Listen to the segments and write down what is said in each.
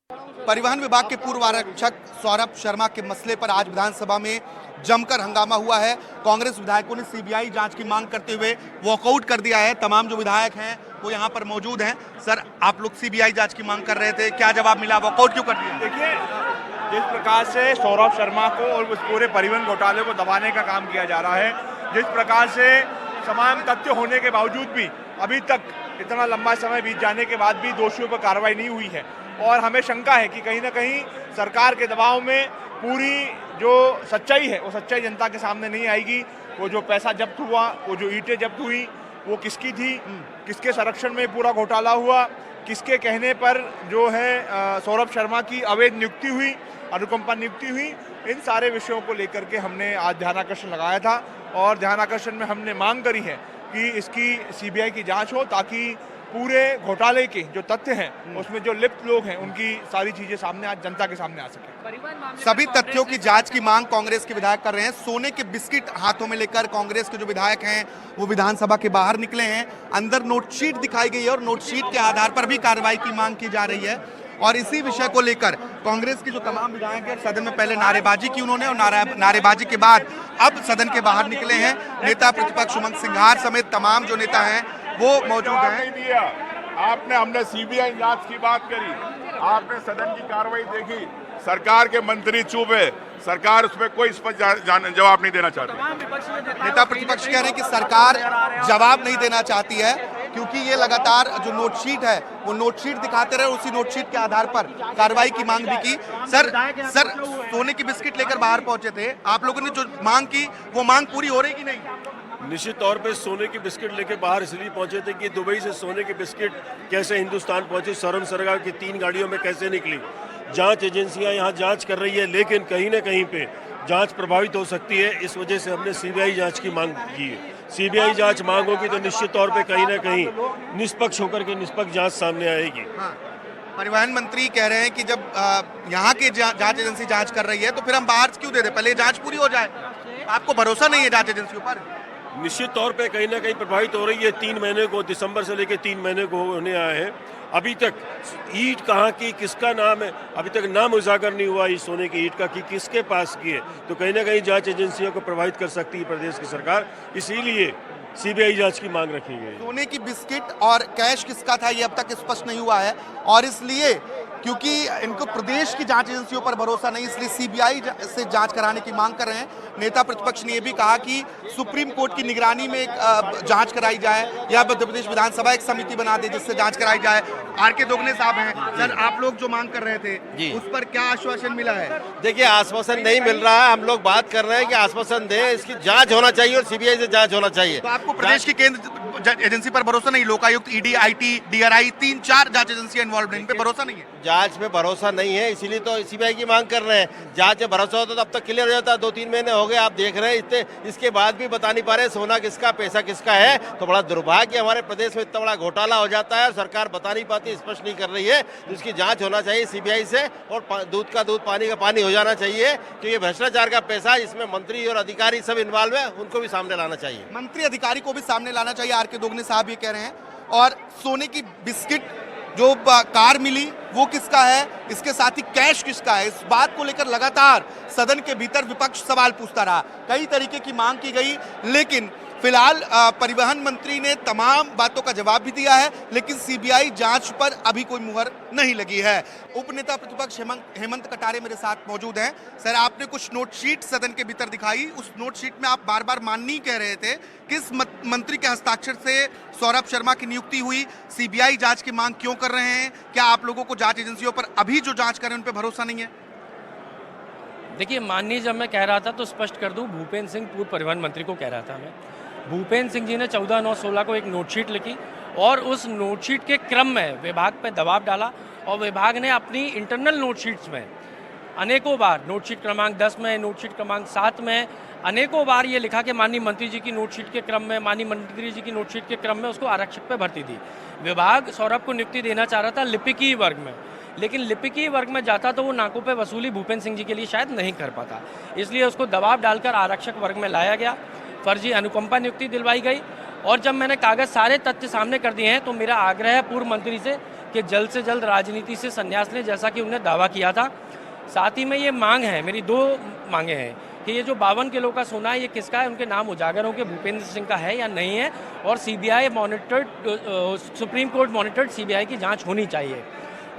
परिवहन विभाग के पूर्व आरक्षक सौरभ शर्मा के मसले पर आज विधानसभा में जमकर हंगामा हुआ है। कांग्रेस विधायकों ने सीबीआई जांच की मांग करते हुए वॉकआउट कर दिया है। तमाम जो विधायक हैं वो यहां पर मौजूद हैं। सर, आप लोग सीबीआई जांच की मांग कर रहे थे, क्या जवाब मिला? वॉकआउट क्यों कर दिया? देखिए, जिस प्रकार से सौरभ शर्मा को और उस पूरे परिवहन घोटाले को दबाने का काम किया जा रहा है, जिस प्रकार से तमाम तथ्य होने के बावजूद भी अभी तक इतना लंबा समय बीत जाने के बाद भी दोषियों पर कार्रवाई नहीं हुई है और हमें शंका है कि कहीं ना कहीं सरकार के दबाव में पूरी जो सच्चाई है वो सच्चाई जनता के सामने नहीं आएगी। वो जो पैसा जब्त हुआ, वो जो ईंटें जब्त हुई, वो किसकी थी, किसके संरक्षण में पूरा घोटाला हुआ, किसके कहने पर जो है सौरभ शर्मा की अवैध नियुक्ति हुई, अनुकंपा नियुक्ति हुई, इन सारे विषयों को लेकर के हमने आज ध्यानाकर्षण लगाया था और ध्यानाकर्षण में हमने मांग करी है कि इसकी सीबीआई की जांच हो ताकि पूरे घोटाले के जो तथ्य हैं उसमें जो लिप्त लोग हैं उनकी सारी चीजें सामने आज जनता के सामने आ सके। सभी तथ्यों की जांच की मांग कांग्रेस के विधायक कर रहे हैं। सोने के बिस्किट हाथों में लेकर कांग्रेस के जो विधायक हैं वो विधानसभा के बाहर निकले हैं। अंदर नोटशीट दिखाई गई है और नोटशीट के आधार पर भी कार्रवाई की मांग की जा रही है और इसी विषय को लेकर कांग्रेस के जो तमाम विधायक हैं सदन में पहले नारेबाजी की उन्होंने और नारेबाजी के बाद अब सदन के बाहर निकले हैं। नेता प्रतिपक्ष उमंग सिंघार समेत तमाम जो नेता हैं वो मौजूद हैं। हमने सीबीआई जांच की बात करी, आपने सदन की कार्रवाई देखी, सरकार के मंत्री चुप है, सरकार उसमें कोई स्पष्ट जवाब नहीं देना चाहती। नेता प्रतिपक्ष कह रहे हैं कि सरकार जवाब नहीं देना चाहती है क्योंकि ये लगातार जो नोटशीट है वो नोटशीट दिखाते रहे, उसी नोटशीट के आधार पर कार्रवाई की मांग भी की। सर, सोने की बिस्किट लेकर बाहर पहुंचे थे, आप लोगों ने जो मांग की वो मांग पूरी हो रही कि नहीं? निश्चित तौर पे सोने की बिस्किट लेके बाहर इसलिए पहुंचे थे कि दुबई से सोने की बिस्किट कैसे हिंदुस्तान पहुंचे, सौरभ शर्मा की 3 गाड़ियों में कैसे निकली। जांच एजेंसियां यहां जांच कर रही है लेकिन कहीं ना कहीं पे जांच प्रभावित हो सकती है, इस वजह से हमने सीबीआई जांच की मांग की है। सीबीआई जांच मांग होगी तो निश्चित तौर पे कहीं ना कहीं निष्पक्ष होकर के निष्पक्ष जांच सामने आएगी। हाँ। परिवहन मंत्री कह रहे हैं कि जब यहाँ के जांच एजेंसी जांच कर रही है तो फिर हम बाहर क्यों दे दें, पहले जांच पूरी हो जाए। आपको भरोसा नहीं है जांच एजेंसियों पर? निश्चित तौर पे कहीं ना कहीं प्रभावित हो रही है। 3 महीने को, दिसंबर से लेकर 3 महीने को होने आए हैं, अभी तक ईंट कहाँ की, किसका नाम है, अभी तक नाम उजागर नहीं हुआ इस सोने की ईंट का कि किसके पास की है। तो कहीं ना कहीं जांच एजेंसियों को प्रभावित कर सकती है प्रदेश की सरकार, इसीलिए सीबीआई जांच की मांग रखी गई। सोने की बिस्किट और कैश किसका था ये अब तक स्पष्ट नहीं हुआ है और इसलिए क्योंकि इनको प्रदेश की जांच एजेंसियों पर भरोसा नहीं, इसलिए सीबीआई से जांच कराने की मांग कर रहे हैं। नेता प्रतिपक्ष ने यह भी कहा कि सुप्रीम कोर्ट की निगरानी में एक जांच कराई जाए या मध्य प्रदेश विधानसभा एक समिति बना दे जिससे जांच कराई जाए। आर.के. दोगने साहब हैं। सर, आप लोग जो मांग कर रहे थे उस पर क्या आश्वासन मिला है? देखिए, आश्वासन नहीं मिल रहा है। हम लोग बात कर रहे हैं कि आश्वासन दें, इसकी जांच होना चाहिए और सीबीआई से जांच होना चाहिए। तो आपको प्रदेश की केंद्र एजेंसी पर भरोसा नहीं? लोकायुक्त, ईडी, आईटी, डीआरआई, 3-4 जांच एजेंसियां इन्वॉल्व हैं, इन पे भरोसा नहीं है? जांच में भरोसा नहीं है, इसीलिए तो सीबीआई की मांग कर रहे हैं। जांच में भरोसा होता तो अब तक क्लियर हो जाता। 2-3 महीने हो गए, आप देख रहे हैं, इसके बाद भी बता नहीं पा रहे सोना किसका, पैसा किसका है। तो बड़ा दुर्भाग्य, हमारे प्रदेश में इतना बड़ा घोटाला हो जाता है और सरकार बता नहीं पाती, स्पष्ट नहीं कर रही है। तो इसकी जांच होना चाहिए सीबीआई से और दूध का दूध, पानी का पानी हो जाना चाहिए, क्योंकि भ्रष्टाचार का पैसा जिसमें मंत्री और अधिकारी सब इन्वॉल्व है, उनको भी सामने लाना चाहिए। मंत्री अधिकारी को भी सामने लाना चाहिए, आर.के. दोगने साहब ये कह रहे हैं। और सोने की बिस्किट जो कार मिली वो किसका है, इसके साथ ही कैश किसका है, इस बात को लेकर लगातार सदन के भीतर विपक्ष सवाल पूछता रहा। कई तरीके की मांग की गई लेकिन फिलहाल परिवहन मंत्री ने तमाम बातों का जवाब भी दिया है लेकिन सीबीआई जांच पर अभी कोई मुहर नहीं लगी है। उपनेता प्रतिपक्ष हेमंत कटारे मेरे साथ मौजूद हैं। सर, आपने कुछ नोटशीट सदन के भीतर दिखाई, उस नोटशीट में आप बार बार माननीय कह रहे थे। किस मंत्री के हस्ताक्षर से सौरभ शर्मा की नियुक्ति हुई? सीबीआई जांच की मांग क्यों कर रहे हैं? क्या आप लोगों को जांच एजेंसियों पर अभी जो जांच कर रहे हैं उन पर भरोसा नहीं है? देखिए, माननीय जब मैं कह रहा था तो स्पष्ट कर दूं, भूपेंद्र सिंह पूर्व परिवहन मंत्री को कह रहा था मैं। भूपेंद्र सिंह जी ने 14/9/16 को एक नोटशीट लिखी और उस नोटशीट के क्रम में विभाग पर दबाव डाला और विभाग ने अपनी इंटरनल नोटशीट्स में अनेकों बार, नोटशीट क्रमांक 10 में, नोटशीट क्रमांक 7 में अनेकों बार ये लिखा कि माननीय मंत्री जी की नोटशीट के क्रम में, माननीय मंत्री जी की नोटशीट के क्रम में उसको आरक्षक पे भर्ती दी। विभाग सौरभ को नियुक्ति देना चाह रहा था लिपिकीय वर्ग में, लेकिन लिपिकीय वर्ग में जाता तो वो नाकों पे वसूली भूपेंद्र सिंह जी के लिए शायद नहीं कर पाता, इसलिए उसको दबाव डालकर आरक्षक वर्ग में लाया गया। फर्जी अनुकंपा नियुक्ति दिलवाई गई और जब मैंने कागज सारे तथ्य सामने कर दिए हैं तो मेरा आग्रह है पूर्व मंत्री से कि जल्द से जल्द राजनीति से संन्यास लें, जैसा कि उन्होंने दावा किया था। साथ ही में ये मांग है, मेरी 2 मांगे हैं कि ये जो 52 किलो का सोना है ये किसका है, उनके नाम उजागर हो कि भूपेंद्र सिंह का है या नहीं है, और CBI monitored, supreme court monitored CBI की जांच होनी चाहिए,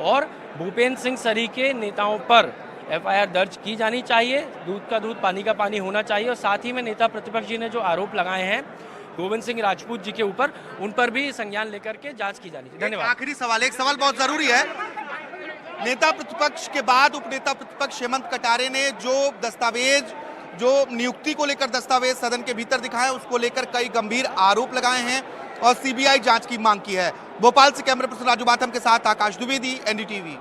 और भूपेंद्र सिंह सरी के नेताओं पर एफआईआर दर्ज की जानी चाहिए। दूध का दूध पानी का पानी होना चाहिए, और साथ ही में नेता प्रतिपक्ष जी ने जो आरोप लगाए हैं गोविंद सिंह राजपूत जी के ऊपर, उन पर भी संज्ञान लेकर के जांच की जानी चाहिए। धन्यवाद। आखिरी सवाल, एक सवाल बहुत जरूरी है। नेता प्रतिपक्ष के बाद उपनेता प्रतिपक्ष हेमंत कटारे ने जो दस्तावेज, जो नियुक्ति को लेकर दस्तावेज सदन के भीतर दिखाए, उसको लेकर कई गंभीर आरोप लगाए हैं और सीबीआई जांच की मांग की है। भोपाल से कैमरा पर्सन राजू बाथम के साथ आकाश द्विवेदी, एनडीटीवी।